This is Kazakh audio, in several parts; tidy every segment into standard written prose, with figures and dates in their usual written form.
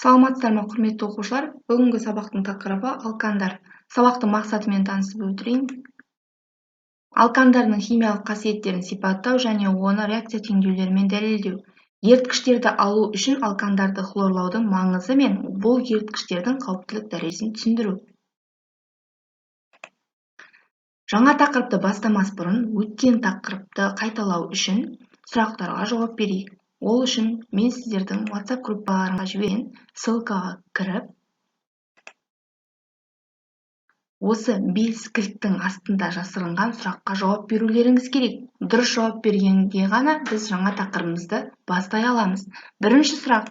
Саламатсыздар ма, құрметті оқушылар? Бүгінгі сабақтың тақырыбы алкандар. Сабақтың мақсатымен танысып өтейін. Алкандардың химиялық қасиеттерін сипаттау және оны реакция теңдеулерімен дәлелдеу. Еріткіштерді алу үшін алкандарды хлорлаудың маңызы мен бұл еріткіштердің қауіптілік дәрежесін түсіндіру. Жаңа тақырыпты бастамас бұрын өткен тақырыпты қайталау үшін сұрақтарға жауап берейік. Ол үшін мен сіздердің WhatsApp группаларына жіберген ссылкаға кіріп, осы 5 кілттің астында жасырынған сұраққа жауап берулеріңіз керек. Дұрыс жауап бергенде ғана біз жаңа тақырыбымызды бастай аламыз. Бірінші сұрақ.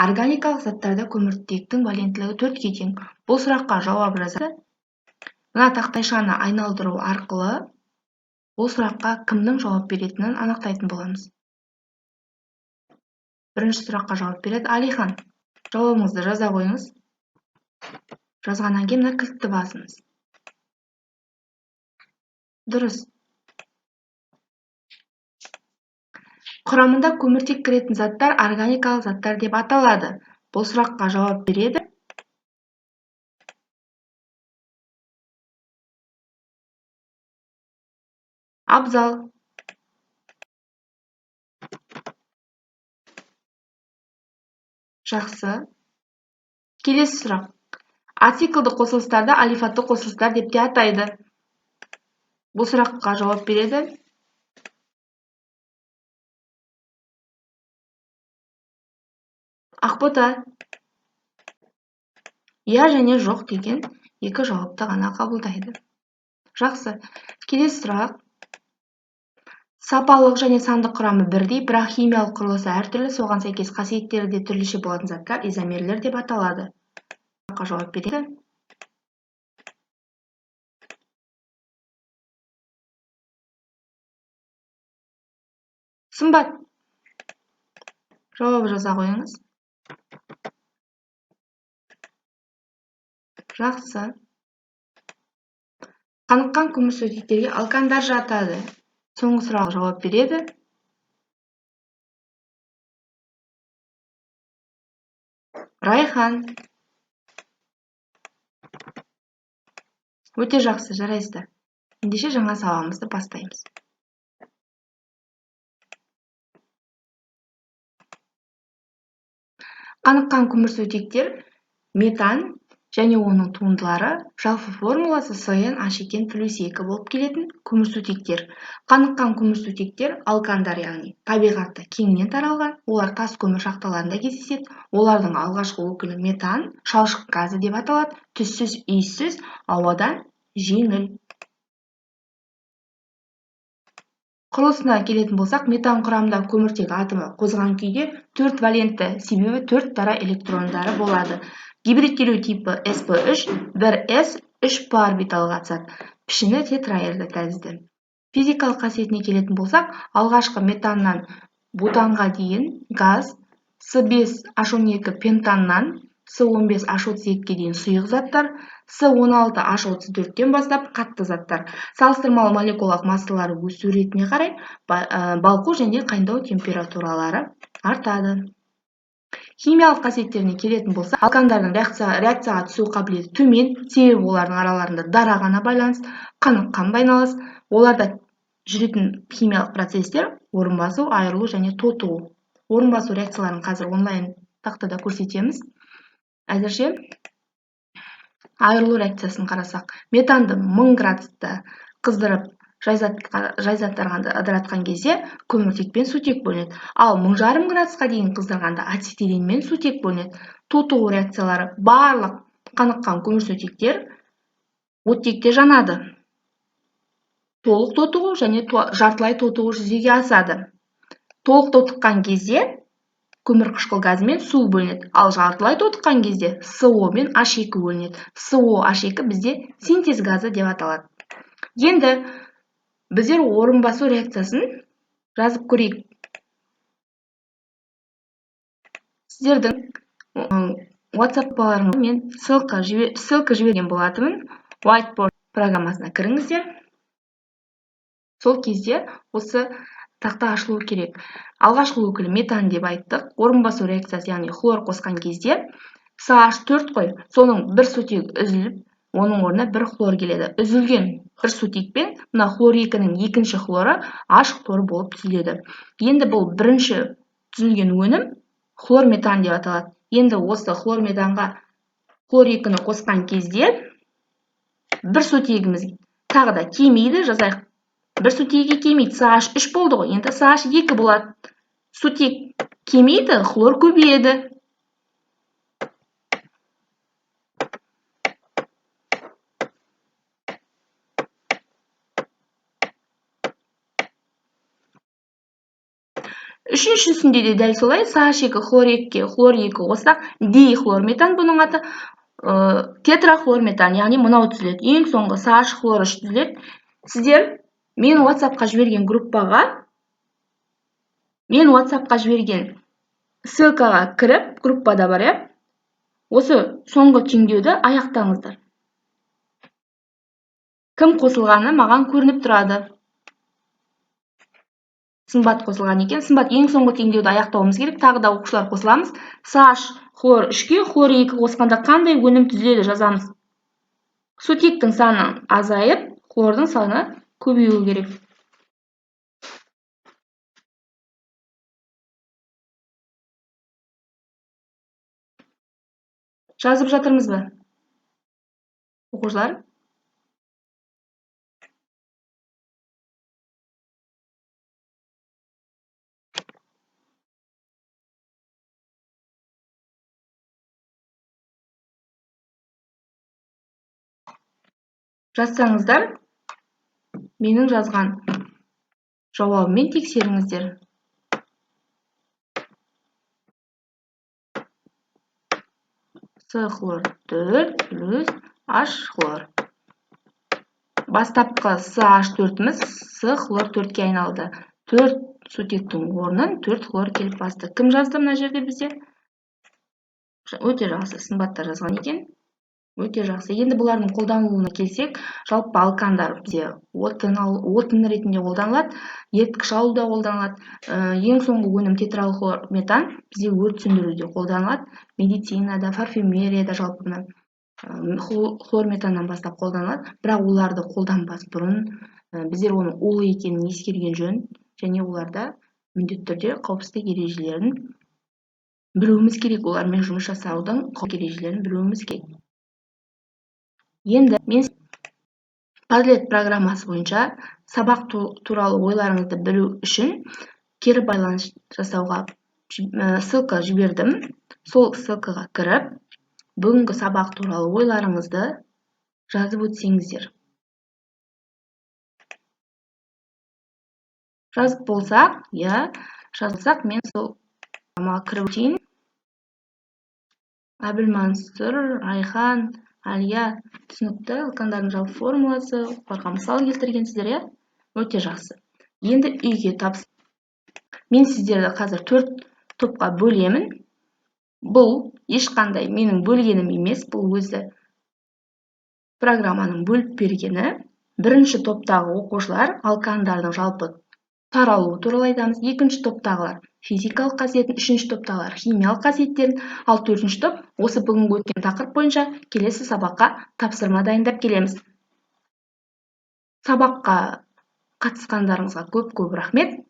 Органикалық заттарда көміртектің валенттілігі 4-ге тең. Бұл сұраққа жауап жазады. Мына тақтайшаны айналдыру арқылы бұл сұраққа кімнің жауап беретінін анықтайтын боламыз. Бірінші сұраққа жауап береді Алихан. Жауабыңызды жаза қойыңыз. Жазғаннан кейін мына кілтті басыңыз. Дұрыс. Құрамында көміртек кіретін заттар органикалық заттар деп аталады. Бұл сұраққа жауап береді Абзал. Жақсы. Келесі сұрақ. Ациклді қосылыстарды алифатты қосылыстар деп те атайды. Бұл сұраққа жауап береді Ақбота. Я және жоқ деген екі жауапты ғана қабылдайды. Жақсы. Келесі сұрақ. Сапалық және сандық құрамы бірдей, бірақ химиялық құрылысы әртүрлі, соған сәйкес қасиеттері де түрліше болатын заттар изомерлер деп аталады. Сұраққа жауап береді Сымбат. Жауап жаза қойыңыз. Жақсы. Қаныққан көмірсутектерге алкандар жатады. Соңғы сұраққа жауап береді Райхан. Өте жақсы, жарайсыздар. Ендеше жаңа сабағымызды бастаймыз. Қаныққан көмірсутектер метан және оның туындылары жалпы формуласы CnH2+2 болып келетін көмірсутектер. Қаныққан көмірсутектер алкандар, яғни табиғатта кеңінен таралған, олар тас көмір шахталарында кездеседі. Олардың алғашқы өкілі метан, шалшық газы деп аталады, түссіз, иіссіз, ауадан жеңіл. Құрылысына келетін болсақ, метан құрамында көміртек атомы қозған күйде 4 валентті, себебі 4 дара электрондары болады. Гибридтелу типі sp3, 1s, 3 p орбиталға қатысады. Пішіні тетраэдрлі тәрізді. Физикалық қасиетіне келетін болсақ, алғашқы метаннан бутанға дейін газ, С5H12 пентаннан С15H32-ге дейін сұйық заттар, С16H34-тен бастап қатты заттар. Салыстырмалы молекулалық массалары өсу ретіне қарай балқу және қайнау температуралары артады. Химиялық қасиеттеріне келетін болса, алкандардың реакцияға түсу қабілеті төмен, себебі олардың араларында дара ғана байланыс, қаныққан байланыс. Оларда жүретін химиялық процестер орын басу, айырылу және тотығу. Орын басу реакцияларын қазір онлайн тақтада көрсетеміз. Әзірше айырылу реакциясын қарасақ, метанды 1000 градуста қыздырып жайзаттарға ыдыратқан кезде көміртек пен сутек бөлінеді. Ал 1500 градусқа дейін қыздырғанда ацетилен мен сутек бөлінеді. Тотығу реакциялары барлық қаныққан көмірсутектер оттекте жанады. Толық тотығу және жартылай тотығу жүзеге асады. Толық тотыққан кезде көмірқышқыл газы мен су бөлінеді. Ал жартылай тотыққан кезде СО мен H2 бөлінеді. СО, H2 бізде синтез газы деп аталады. Енді біздер орын басу реакциясын жазып көрейік. Сіздердің WhatsApp-ларыңызға мен ссылка жіберген болатынмын. Whiteboard программасына кіріңіздер. Сол кезде осы тақта ашылуы керек. Алғашқы өкілі метан деп айттық. Орын басу реакциясы, яғни хлор қосқан кезде CH4 қой, соның бір сутегі үзіліп, оның орнына бір хлор келеді. Үзілген бір сутекпен мына хлор 2-нің екінші хлоры H хлор болып түзіледі. Енді бұл бірінші түзілген өнім хлор метан деп аталады. Енді осы хлор метанға хлор 2-ні қосқан кезде бір сутегіміз тағы да кемейді, жазайық. Бір сутегі кемейді, CH3 болды ғой. Енді CH2 болады. Сутек кемейді, хлор көбейеді. Үшіншісінде де дәл солай, CH2 хлор 2-ге хлор 2 қоссақ, дихлорметан, бұның аты тетрахлорметан, яғни мынау түзіледі. Ең соңғы CH хлор 3 түзіледі. Сіздер мен WhatsApp-қа жіберген группаға, мен WhatsApp-қа жіберген ссылкаға кіріп, группада бар, иә? Осы соңғы теңдеуді аяқтаңыздар. Кім қосылғаны маған көрініп тұрады. Сымбат қосылған екен. Сымбат, ең соңғы теңдеуді аяқтауымыз керек. Тағы да оқушылар қосыламыз. CH хлор 3-ге хлор 2 қосқанда қандай өнім түзіледі, жазамыз. Сутектің саны азайып, хлордың саны көбеюі керек. Жазып жатырмыз ба? Оқушылар? Жазсаңыздар, менің жазған жауабыммен тексеріңіздер. С хлор 4 плюс H хлор. Бастапқы CH4-міз С хлор 4-ке айналды. 4 сутектің орнын 4 хлор келіп басты. Кім жазды мына жерде бізде? Өте жақсы, сымбаттар жазған екен. Өте жақсы. Енді бұлардың қолданылуына келсек, жалпы алкандар бізде отын ретінде қолданылады, еріткіш алуда қолданылады. Ең соңғы өнім тетрахлорметан бізде өрт сөндіруде қолданылады, медицинада, парфюмерияда жалпы хлорметаннан бастап қолданылады. Бірақ оларды қолданбас бұрын біздер оның улы екенін ескерген жөн, және оларда міндетті түрде қауіпсіздік ережелерін білуіміз керек. Олармен жұмыс жасаудың ережелерін білуіміз керек. Енді мен Padlet программасы бойынша сабақ туралы ойларыңызды білу үшін кері байланыс жасауға ссылка жібердім. Сол ссылкаға кіріп, бүгінгі сабақ туралы ойларыңызды жазып өтсеңіздер. Жазып болсақ, жазылсақ, мен сол программаға кіріп өтейін. Әбілмансұр, Айхан, Алия, түсінікті, алкандардың жалпы формуласы, оларға мысал келтіргенсіздер, иә? Өте жақсы. Енді үйге тапсыр. Мен сіздерді қазір 4 топқа бөлемін. Бұл ешқандай менің бөлгенім емес, бұл өзі программаның бөліп бергені. Бірінші топтағы оқушылар алкандардың жалпы таралуы туралы айтамыз. Екінші топтағылар физикалық қасиетін, үшінші топтағылар химиялық қасиеттерін, ал төртінші топ осы бүгінгі өткен тақырып бойынша келесі сабаққа тапсырма дайындап келеміз. Сабаққа қатысқандарыңызға көп рахмет.